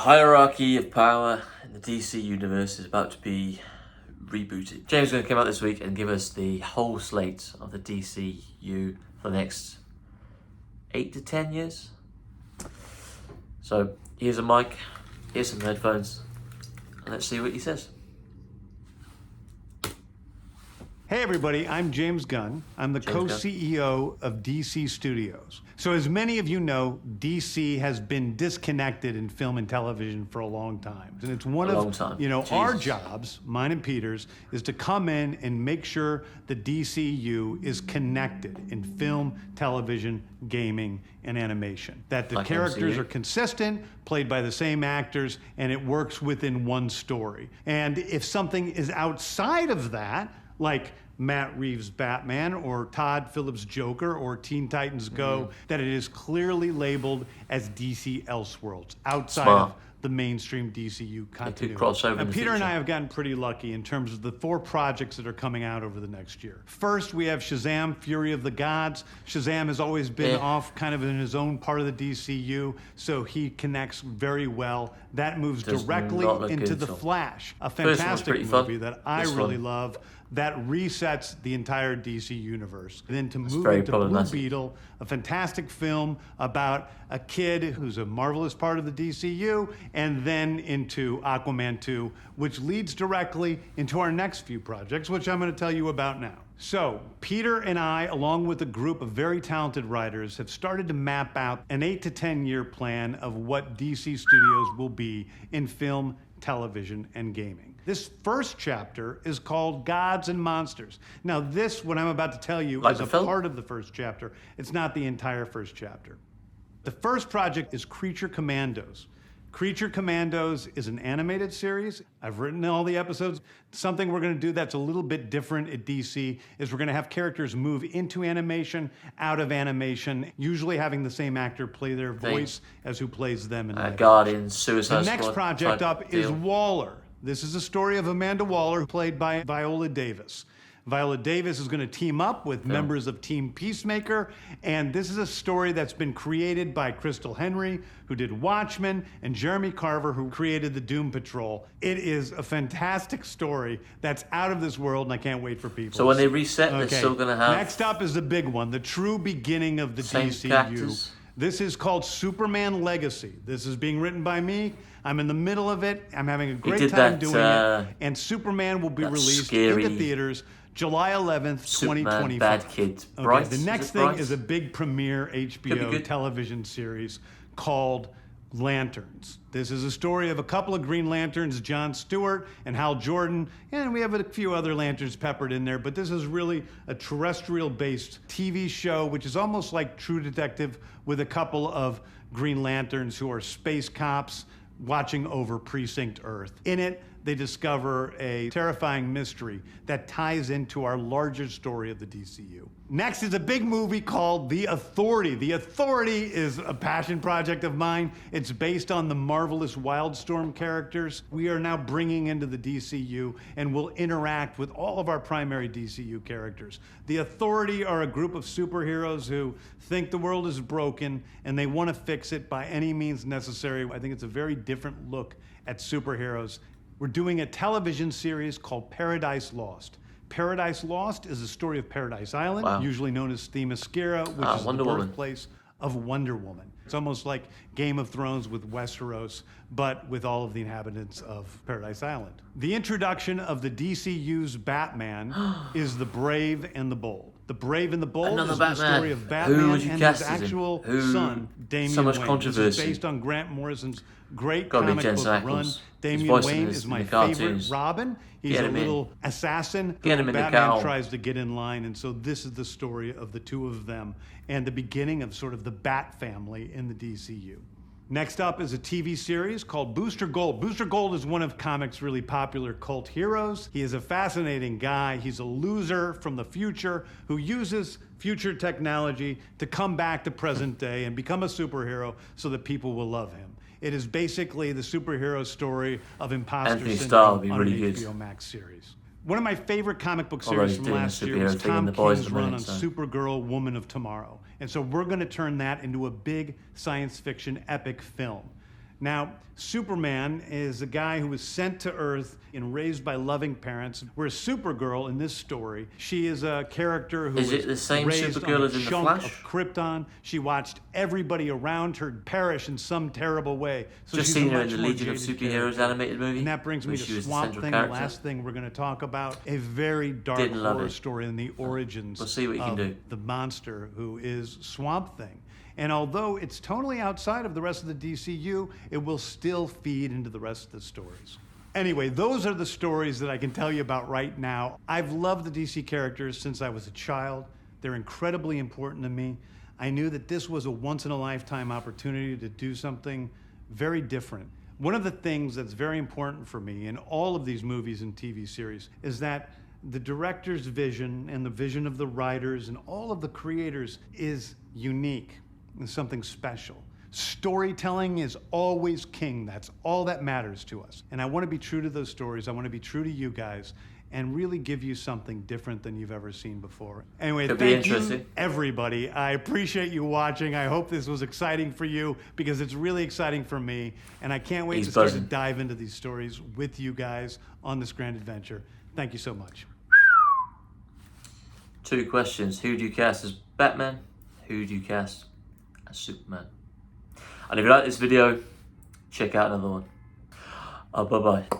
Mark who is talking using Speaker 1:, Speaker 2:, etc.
Speaker 1: hierarchy of power in the DC universe is about to be rebooted. James is going to come out this week and give us the whole slate of the DCU for the next 8 to 10 years. So here's a mic, here's some headphones, and let's see what he says.
Speaker 2: Hey everybody, I'm James Gunn. I'm the co-CEO of DC Studios. So as many of you know, DC has been disconnected in film and television for a long time. And it's one of our jobs, mine and Peter's, is to come in and make sure the DCU is connected in film, television, gaming, and animation. That the characters are consistent, played by the same actors, and it works within one story. And if something is outside of that, like Matt Reeves' Batman or Todd Phillips' Joker or Teen Titans Go, that it is clearly labeled as DC Elseworlds, outside of the mainstream DCU continuity. And Peter and I have gotten pretty lucky in terms of the 4 projects that are coming out over the next year. First, we have Shazam! Fury of the Gods. Shazam has always been off kind of in his own part of the DCU, so he connects very well. That moves directly into The Flash, a fantastic movie that I really love, that resets the entire DC universe. And then to move into Blue Beetle, a fantastic film about a kid who's a marvelous part of the DCU, and then into Aquaman 2, which leads directly into our next few projects, which I'm gonna tell you about now. So, Peter and I, along with a group of very talented writers, have started to map out an 8 to 10 year plan of what DC Studios will be in film, television, and gaming. This first chapter is called Gods and Monsters. Now this, what I'm about to tell you, is a part of the first chapter. It's not the entire first chapter. The first project is Creature Commandos. Creature Commandos is an animated series. I've written all the episodes. Something we're gonna do that's a little bit different at DC is we're gonna have characters move into animation, out of animation, usually having the same actor play their voice as who plays them in
Speaker 1: Guardians, Suicide Squad.
Speaker 2: The next project up is Waller. This is a story of Amanda Waller, played by Viola Davis. Viola Davis is going to team up with members of Team Peacemaker, and this is a story that's been created by Crystal Henry, who did Watchmen, and Jeremy Carver, who created the Doom Patrol. It is a fantastic story that's out of this world, and I can't wait for people.
Speaker 1: So when they reset, they're still going to have...
Speaker 2: Next up is the big one, the true beginning of the DCU. This is called Superman Legacy. This is being written by me. I'm in the middle of it. I'm having a great time doing it. And Superman will be released into theaters July 11th, 2025.
Speaker 1: Bad Kid.
Speaker 2: Okay, the next thing is a big premiere HBO television series called Lanterns. This is a story of a couple of Green Lanterns, John Stewart and Hal Jordan, and we have a few other Lanterns peppered in there, but this is really a terrestrial-based TV show, which is almost like True Detective, with a couple of Green Lanterns who are space cops watching over Precinct Earth. In it, they discover a terrifying mystery that ties into our larger story of the DCU. Next is a big movie called The Authority. The Authority is a passion project of mine. It's based on the marvelous Wildstorm characters we are now bringing into the DCU and will interact with all of our primary DCU characters. The Authority are a group of superheroes who think the world is broken and they want to fix it by any means necessary. I think it's a very different look at superheroes. We're doing a television series called Paradise Lost. Paradise Lost is the story of Paradise Island, usually known as Themyscira, which is the birthplace of Wonder Woman. It's almost like Game of Thrones with Westeros, but with all of the inhabitants of Paradise Island. The introduction of the DCU's Batman is The Brave and the Bold. The Brave and the Bold is the story of Batman and his actual son, Damian Wayne. This is based on Grant Morrison's great comic book run. Damian Wayne is my favorite Robin. He's a little assassin. Batman tries to get in line, and so this is the story of the two of them and the beginning of sort of the Bat family in the DCU. Next up is a TV series called Booster Gold. Booster Gold is one of comics' really popular cult heroes. He is a fascinating guy. He's a loser from the future who uses future technology to come back to present day and become a superhero so that people will love him. It is basically the superhero story of imposter syndrome on an HBO Max series. One of my favorite comic book series from last year was Tom King's run on Supergirl, Woman of Tomorrow. And so we're going to turn that into a big science fiction epic film. Now, Superman is a guy who was sent to Earth and raised by loving parents. Whereas Supergirl in this story, she is a character who
Speaker 1: is it the same
Speaker 2: raised
Speaker 1: Supergirl
Speaker 2: on a
Speaker 1: as in the
Speaker 2: chunk
Speaker 1: Flash?
Speaker 2: of Krypton. She watched everybody around her perish in some terrible way. So
Speaker 1: Just
Speaker 2: she's
Speaker 1: seen
Speaker 2: a
Speaker 1: her in
Speaker 2: much
Speaker 1: the
Speaker 2: more
Speaker 1: Legion of
Speaker 2: jaded
Speaker 1: Superheroes
Speaker 2: character.
Speaker 1: animated movie.
Speaker 2: And that brings me
Speaker 1: where
Speaker 2: to
Speaker 1: she was the
Speaker 2: Swamp
Speaker 1: central
Speaker 2: Thing,
Speaker 1: character.
Speaker 2: the last thing we're going to talk about. A very dark
Speaker 1: Didn't love
Speaker 2: horror
Speaker 1: it.
Speaker 2: story in the origins
Speaker 1: We'll see what you can
Speaker 2: of
Speaker 1: do.
Speaker 2: the monster who is Swamp Thing. And although it's totally outside of the rest of the DCU, it will still feed into the rest of the stories. Anyway, those are the stories that I can tell you about right now. I've loved the DC characters since I was a child. They're incredibly important to me. I knew that this was a once-in-a-lifetime opportunity to do something very different. One of the things that's very important for me in all of these movies and TV series is that the director's vision and the vision of the writers and all of the creators is unique and something special. Storytelling is always king. That's all that matters to us. And I want to be true to those stories. I want to be true to you guys and really give you something different than you've ever seen before. Anyway, thank you, everybody. I appreciate you watching. I hope this was exciting for you because it's really exciting for me. And I can't wait to start to dive into these stories with you guys on this grand adventure. Thank you so much.
Speaker 1: 2 questions. Who do you cast as Batman? Who do you cast as Superman? And if you like this video, check out another one. Bye-bye.